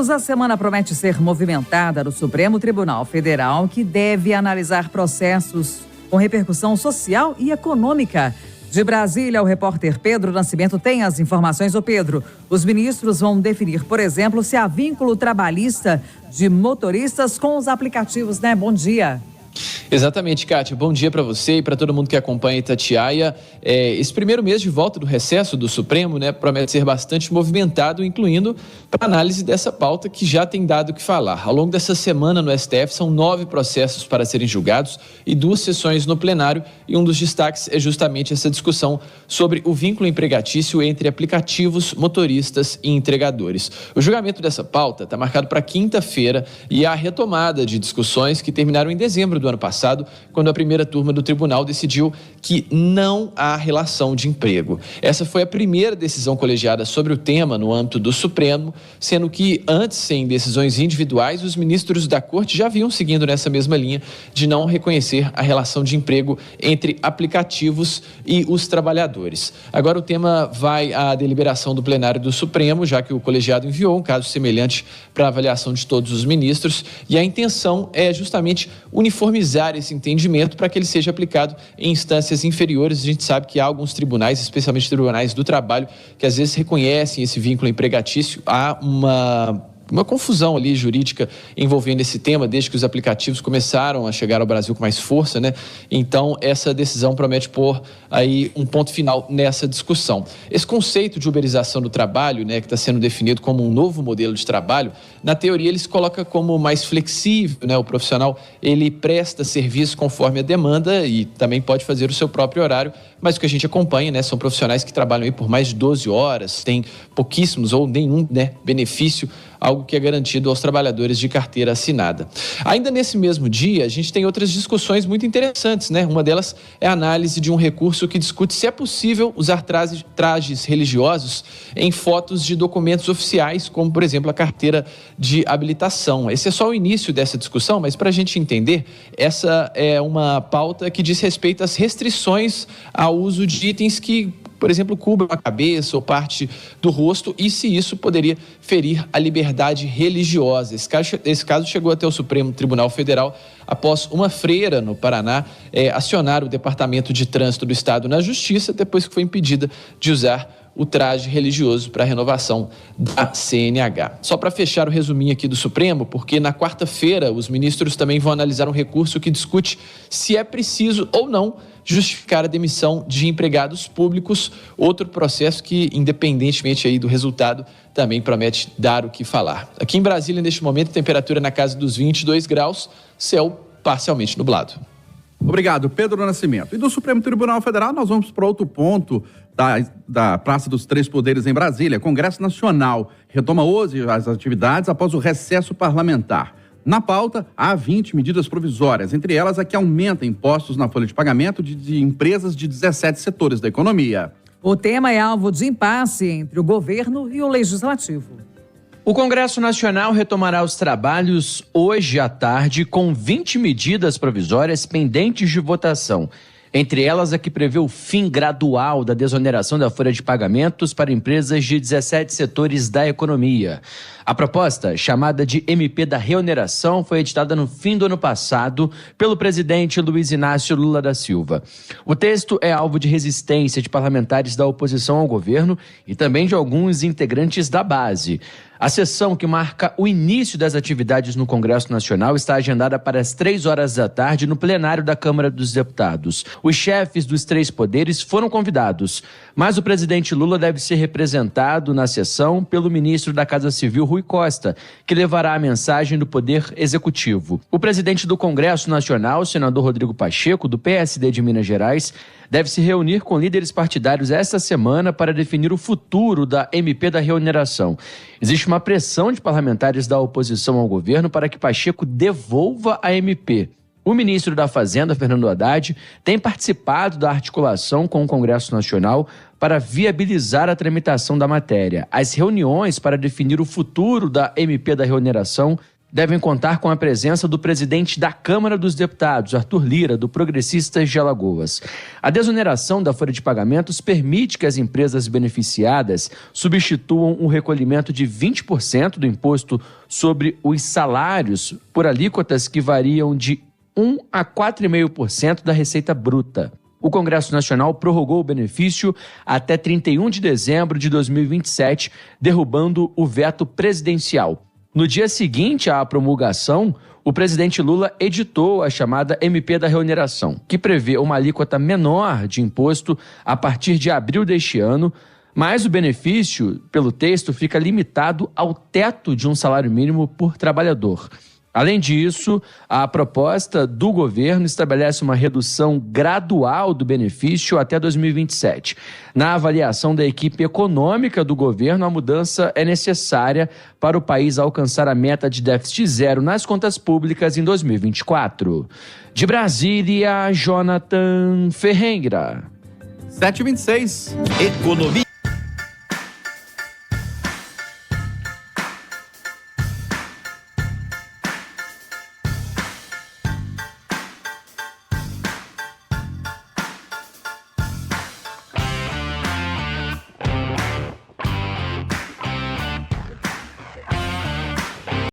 ministros, a semana promete ser movimentada no Supremo Tribunal Federal, que deve analisar processos com repercussão social e econômica. De Brasília, o repórter Pedro Nascimento tem as informações. Ô Pedro, os ministros vão definir, por exemplo, se há vínculo trabalhista de motoristas com os aplicativos, né? Bom dia. Exatamente, Kátia. Bom dia para você e para todo mundo que acompanha Itatiaia. Esse primeiro mês de volta do recesso do Supremo, promete ser bastante movimentado, incluindo para análise dessa pauta que já tem dado o que falar. Ao longo dessa semana no STF são 9 processos para serem julgados e 2 sessões no plenário, e um dos destaques é justamente essa discussão sobre o vínculo empregatício entre aplicativos, motoristas e entregadores. O julgamento dessa pauta está marcado para quinta-feira e há retomada de discussões que terminaram em dezembro do ano passado, quando a primeira turma do tribunal decidiu que não há relação de emprego. Essa foi a primeira decisão colegiada sobre o tema no âmbito do Supremo, sendo que antes, em decisões individuais, os ministros da Corte já vinham seguindo nessa mesma linha de não reconhecer a relação de emprego entre aplicativos e os trabalhadores. Agora o tema vai à deliberação do plenário do Supremo, já que o colegiado enviou um caso semelhante para avaliação de todos os ministros, e a intenção é justamente uniformizar esse entendimento para que ele seja aplicado em instâncias inferiores. A gente sabe que há alguns tribunais, especialmente tribunais do trabalho, que às vezes reconhecem esse vínculo empregatício. Há uma confusão ali jurídica envolvendo esse tema desde que os aplicativos começaram a chegar ao Brasil com mais força, Então, essa decisão promete pôr aí um ponto final nessa discussão. Esse conceito de uberização do trabalho, que está sendo definido como um novo modelo de trabalho, na teoria ele se coloca como mais flexível, O profissional, ele presta serviço conforme a demanda e também pode fazer o seu próprio horário, mas o que a gente acompanha, são profissionais que trabalham aí por mais de 12 horas, têm pouquíssimos ou nenhum, benefício, algo que é garantido aos trabalhadores de carteira assinada. Ainda nesse mesmo dia, a gente tem outras discussões muito interessantes, Uma delas é a análise de um recurso que discute se é possível usar trajes religiosos em fotos de documentos oficiais, como, por exemplo, a carteira de habilitação. Esse é só o início dessa discussão, mas para a gente entender, essa é uma pauta que diz respeito às restrições ao uso de itens que, por exemplo, cubram a cabeça ou parte do rosto, e se isso poderia ferir a liberdade religiosa. Esse caso chegou até o Supremo Tribunal Federal após uma freira no Paraná acionar o Departamento de Trânsito do Estado na Justiça, depois que foi impedida de usar o traje religioso para a renovação da CNH. Só para fechar o resuminho aqui do Supremo, porque na quarta-feira os ministros também vão analisar um recurso que discute se é preciso ou não justificar a demissão de empregados públicos, outro processo que, independentemente aí do resultado, também promete dar o que falar. Aqui em Brasília, neste momento, temperatura na casa dos 22 graus, céu parcialmente nublado. Obrigado, Pedro Nascimento. E do Supremo Tribunal Federal, nós vamos para outro ponto da Praça dos Três Poderes em Brasília. Congresso Nacional retoma hoje as atividades após o recesso parlamentar. Na pauta, há 20 medidas provisórias, entre elas a que aumenta impostos na folha de pagamento de empresas de 17 setores da economia. O tema é alvo de impasse entre o governo e o legislativo. O Congresso Nacional retomará os trabalhos hoje à tarde com 20 medidas provisórias pendentes de votação. Entre elas, a que prevê o fim gradual da desoneração da folha de pagamentos para empresas de 17 setores da economia. A proposta, chamada de MP da Reoneração, foi editada no fim do ano passado pelo presidente Luiz Inácio Lula da Silva. O texto é alvo de resistência de parlamentares da oposição ao governo e também de alguns integrantes da base. A sessão que marca o início das atividades no Congresso Nacional está agendada para as 3 horas da tarde no plenário da Câmara dos Deputados. Os chefes dos 3 poderes foram convidados, mas o presidente Lula deve ser representado na sessão pelo ministro da Casa Civil, Rui Costa, que levará a mensagem do Poder Executivo. O presidente do Congresso Nacional, senador Rodrigo Pacheco, do PSD de Minas Gerais, deve se reunir com líderes partidários esta semana para definir o futuro da MP da Reoneração. Existe uma pressão de parlamentares da oposição ao governo para que Pacheco devolva a MP. O ministro da Fazenda, Fernando Haddad, tem participado da articulação com o Congresso Nacional para viabilizar a tramitação da matéria. As reuniões para definir o futuro da MP da Reoneração devem contar com a presença do presidente da Câmara dos Deputados, Arthur Lira, do Progressistas de Alagoas. A desoneração da folha de pagamentos permite que as empresas beneficiadas substituam o recolhimento de 20% do imposto sobre os salários por alíquotas que variam de 1 a 4,5% da receita bruta. O Congresso Nacional prorrogou o benefício até 31 de dezembro de 2027, derrubando o veto presidencial. No dia seguinte à promulgação, o presidente Lula editou a chamada MP da Reoneração, que prevê uma alíquota menor de imposto a partir de abril deste ano, mas o benefício, pelo texto, fica limitado ao teto de um salário mínimo por trabalhador. Além disso, a proposta do governo estabelece uma redução gradual do benefício até 2027. Na avaliação da equipe econômica do governo, a mudança é necessária para o país alcançar a meta de déficit zero nas contas públicas em 2024. De Brasília, Jonathan Ferreira. 7h26. Economia.